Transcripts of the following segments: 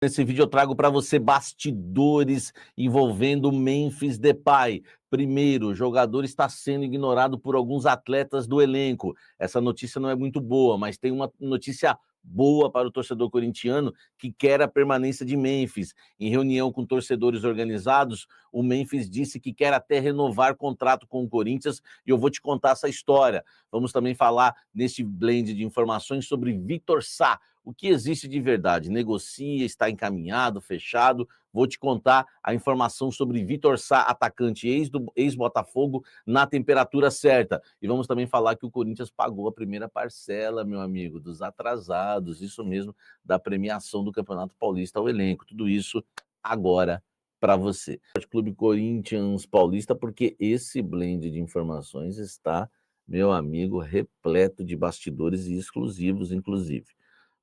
Nesse vídeo eu trago para você bastidores envolvendo o Memphis Depay. Primeiro, o jogador está sendo ignorado por alguns atletas do elenco. Essa notícia não é muito boa, mas tem uma notícia boa para o torcedor corintiano que quer a permanência de Memphis. Em reunião com torcedores organizados, o Memphis disse que quer até renovar contrato com o Corinthians e eu vou te contar essa história. Vamos também falar neste blend de informações sobre Vitor Sá. O que existe de verdade? Negocia, está encaminhado, fechado. Vou te contar a informação sobre Vitor Sá, atacante ex-Botafogo, na temperatura certa. E vamos também falar que o Corinthians pagou a primeira parcela, meu amigo, dos atrasados, isso mesmo, da premiação do Campeonato Paulista ao elenco. Tudo isso agora para você. Clube Corinthians Paulista, porque esse blend de informações está, meu amigo, repleto de bastidores e exclusivos, inclusive.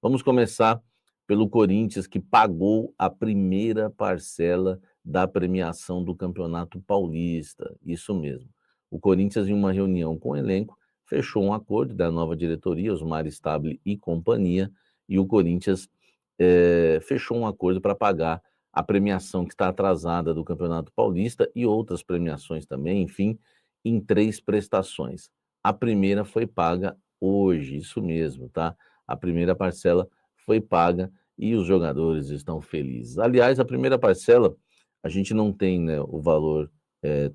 Vamos começar pelo Corinthians, que pagou a primeira parcela da premiação do Campeonato Paulista. Isso mesmo. O Corinthians, em uma reunião com o elenco, fechou um acordo da nova diretoria, Osmar Stabile e companhia, e o Corinthians fechou um acordo para pagar a premiação que está atrasada do Campeonato Paulista e outras premiações também, enfim, em 3 prestações. A primeira foi paga hoje, isso mesmo, tá? A primeira parcela foi paga e os jogadores estão felizes. Aliás, a primeira parcela, a gente não tem, né, o valor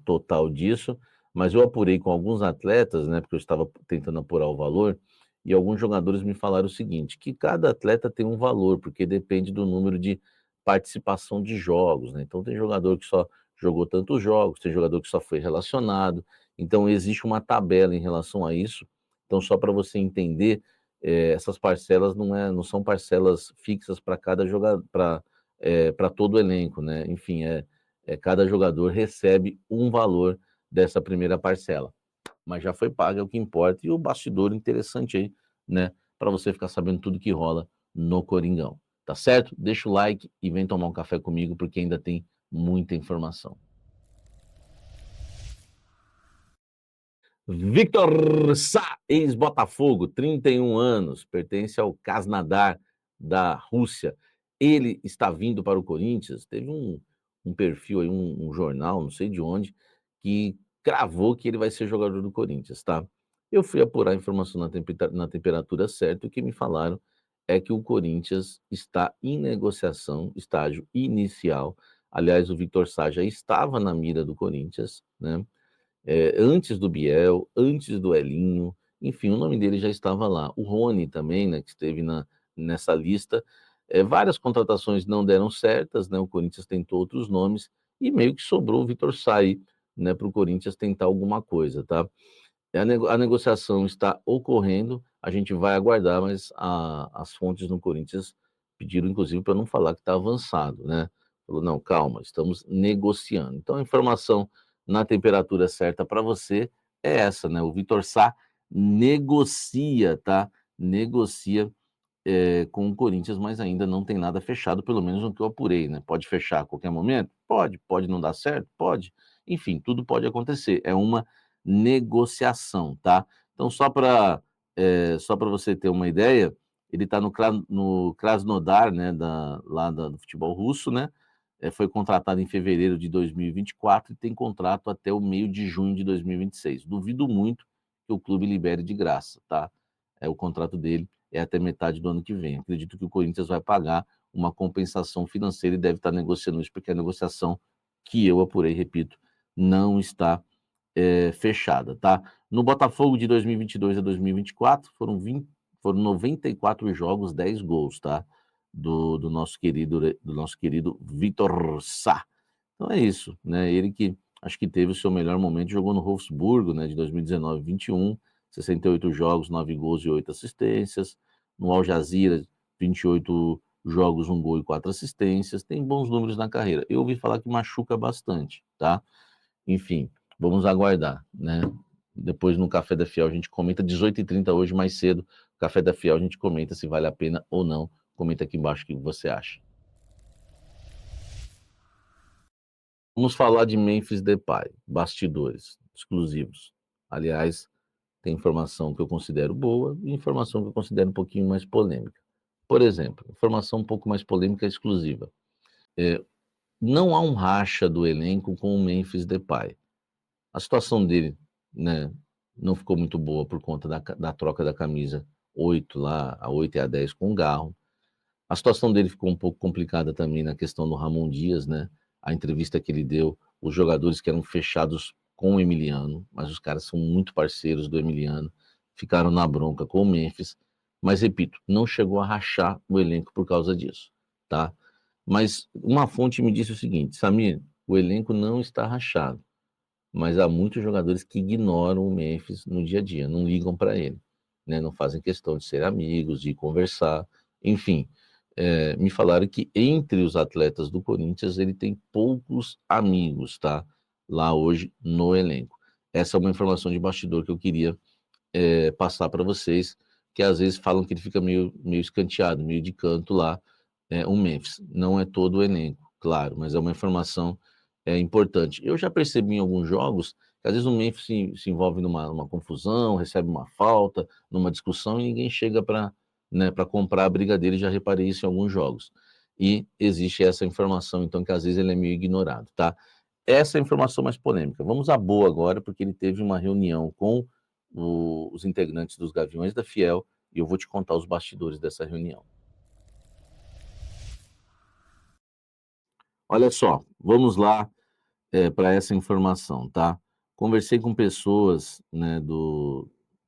total disso, mas eu apurei com alguns atletas, né, porque eu estava tentando apurar o valor, e alguns jogadores me falaram o seguinte, que cada atleta tem um valor, porque depende do número de participação de jogos, né? Então tem jogador que só jogou tantos jogos, tem jogador que só foi relacionado, então existe uma tabela em relação a isso. Então, só para você entender, essas parcelas não são parcelas fixas para cada jogador, para todo o elenco, né? Enfim, cada jogador recebe um valor dessa primeira parcela. Mas já foi paga, é o que importa. E o bastidor interessante aí, né? Para você ficar sabendo tudo que rola no Coringão. Tá certo? Deixa o like e vem tomar um café comigo, porque ainda tem muita informação. Vitor Sá, ex-Botafogo, 31 anos, pertence ao Krasnodar da Rússia. Ele está vindo para o Corinthians. Teve um perfil aí, um jornal, não sei de onde, que cravou que ele vai ser jogador do Corinthians, tá? Eu fui apurar a informação na temperatura certa e o que me falaram é que o Corinthians está em negociação, estágio inicial. Aliás, o Vitor Sá já estava na mira do Corinthians, né? Antes do Biel, antes do Elinho, enfim, o nome dele já estava lá. O Rony também, né, que esteve nessa lista. Várias contratações não deram certas, né, o Corinthians tentou outros nomes e meio que sobrou o Vitor Sá, né, para o Corinthians tentar alguma coisa, tá? A negociação está ocorrendo, a gente vai aguardar, mas as fontes no Corinthians pediram, inclusive, para não falar que está avançado, né? Falou, não, calma, estamos negociando. Então, a informação na temperatura certa para você é essa, né? O Vitor Sá negocia, tá? Negocia com o Corinthians, mas ainda não tem nada fechado, pelo menos no que eu apurei, né? Pode fechar a qualquer momento? Pode não dar certo? Pode. Enfim, tudo pode acontecer. É uma negociação, tá? Então, só para você ter uma ideia, ele está no Krasnodar, né, lá do futebol russo, né? Foi contratado em fevereiro de 2024 e tem contrato até o meio de junho de 2026. Duvido muito que o clube libere de graça, tá? O contrato dele é até metade do ano que vem. Acredito que o Corinthians vai pagar uma compensação financeira e deve estar negociando isso, porque a negociação que eu apurei, repito, não está fechada, tá? No Botafogo de 2022 a 2024 foram 94 jogos, 10 gols, tá? Do nosso querido Vitor Sá. Então é isso, né? Ele que acho que teve o seu melhor momento, jogou no Wolfsburgo, né, de 2019 a 21, 68 jogos, 9 gols e 8 assistências. No Al Jazeera, 28 jogos, 1 gol e 4 assistências. Tem bons números na carreira. Eu ouvi falar que machuca bastante, tá? Enfim, vamos aguardar, né? Depois no Café da Fiel a gente comenta, 18h30 hoje, mais cedo, Café da Fiel a gente comenta se vale a pena ou não. Comenta aqui embaixo o que você acha. Vamos falar de Memphis Depay, bastidores exclusivos. Aliás, tem informação que eu considero boa e informação que eu considero um pouquinho mais polêmica. Por exemplo, informação um pouco mais polêmica exclusiva. Não há um racha do elenco com o Memphis Depay. A situação dele, né, não ficou muito boa por conta da troca da camisa 8 lá, a 8 e a 10 com o Garro. A situação dele ficou um pouco complicada também na questão do Ramon Dias, né? A entrevista que ele deu, os jogadores que eram fechados com o Emiliano, mas os caras são muito parceiros do Emiliano, ficaram na bronca com o Memphis, mas repito, não chegou a rachar o elenco por causa disso, tá? Mas uma fonte me disse o seguinte: Samir, o elenco não está rachado, mas há muitos jogadores que ignoram o Memphis no dia a dia, não ligam para ele, né? Não fazem questão de ser amigos, de conversar, enfim. Me falaram que entre os atletas do Corinthians ele tem poucos amigos, tá? Lá hoje no elenco. Essa é uma informação de bastidor que eu queria passar para vocês, que às vezes falam que ele fica meio escanteado, meio de canto lá, o Memphis. Não é todo o elenco, claro, mas é uma informação importante. Eu já percebi em alguns jogos que às vezes o Memphis se envolve numa confusão, recebe uma falta, numa discussão e ninguém chega para, né, para comprar a briga dele. Já reparei isso em alguns jogos. E existe essa informação, então, que às vezes ele é meio ignorado, tá? Essa é a informação mais polêmica. Vamos à boa agora, porque ele teve uma reunião com os integrantes dos Gaviões da Fiel e eu vou te contar os bastidores dessa reunião. Olha só, vamos lá para essa informação, tá? Conversei com pessoas, né,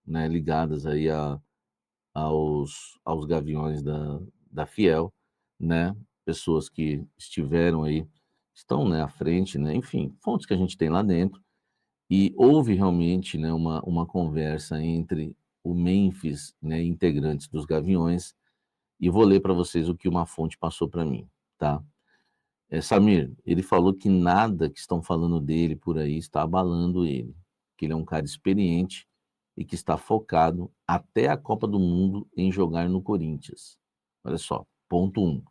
né, ligadas aí aos Gaviões da Fiel, né? Pessoas que estiveram aí, estão, né, à frente, né? Enfim, fontes que a gente tem lá dentro. E houve realmente, né, uma conversa entre o Memphis, né, integrantes dos Gaviões, e vou ler para vocês o que uma fonte passou para mim, tá? Samir, ele falou que nada que estão falando dele por aí está abalando ele, que ele é um cara experiente e que está focado até a Copa do Mundo em jogar no Corinthians. Olha só, ponto um.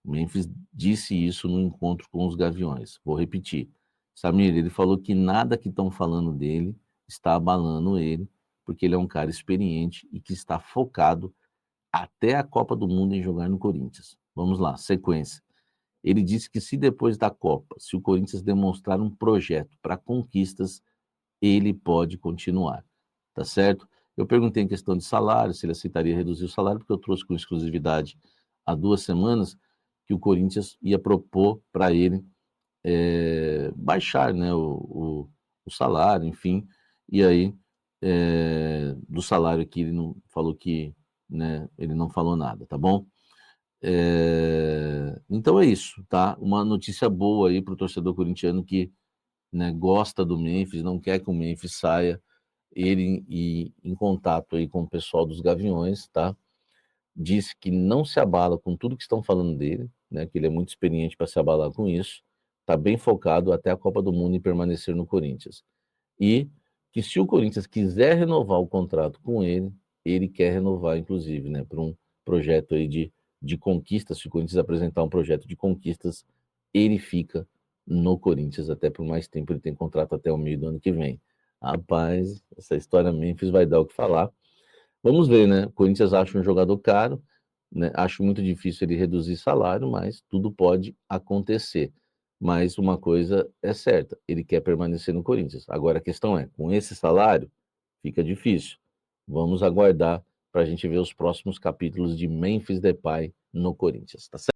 Memphis disse isso no encontro com os Gaviões. Vou repetir. Samir, ele falou que nada que estão falando dele está abalando ele, porque ele é um cara experiente e que está focado até a Copa do Mundo em jogar no Corinthians. Vamos lá, sequência. Ele disse que se depois da Copa, se o Corinthians demonstrar um projeto para conquistas, ele pode continuar, tá certo? Eu perguntei em questão de salário, se ele aceitaria reduzir o salário, porque eu trouxe com exclusividade há 2 semanas que o Corinthians ia propor para ele baixar, né, o salário, enfim, e aí do salário que ele não falou que, né, ele não falou nada, tá bom? Então é isso, tá? Uma notícia boa aí para o torcedor corintiano que, né, gosta do Memphis, não quer que o Memphis saia, ele e em contato aí com o pessoal dos Gaviões, tá? Disse que não se abala com tudo que estão falando dele, né? Que ele é muito experiente para se abalar com isso, tá bem focado até a Copa do Mundo e permanecer no Corinthians. E que se o Corinthians quiser renovar o contrato com ele quer renovar, inclusive, né? Por um projeto aí de conquistas. Se o Corinthians apresentar um projeto de conquistas, ele fica no Corinthians até por mais tempo. Ele tem contrato até o meio do ano que vem. Rapaz, essa história Memphis vai dar o que falar. Vamos ver, né? O Corinthians acha um jogador caro, né? Acho muito difícil ele reduzir salário, mas tudo pode acontecer. Mas uma coisa é certa, ele quer permanecer no Corinthians. Agora a questão é, com esse salário, fica difícil. Vamos aguardar para a gente ver os próximos capítulos de Memphis Depay no Corinthians, tá certo?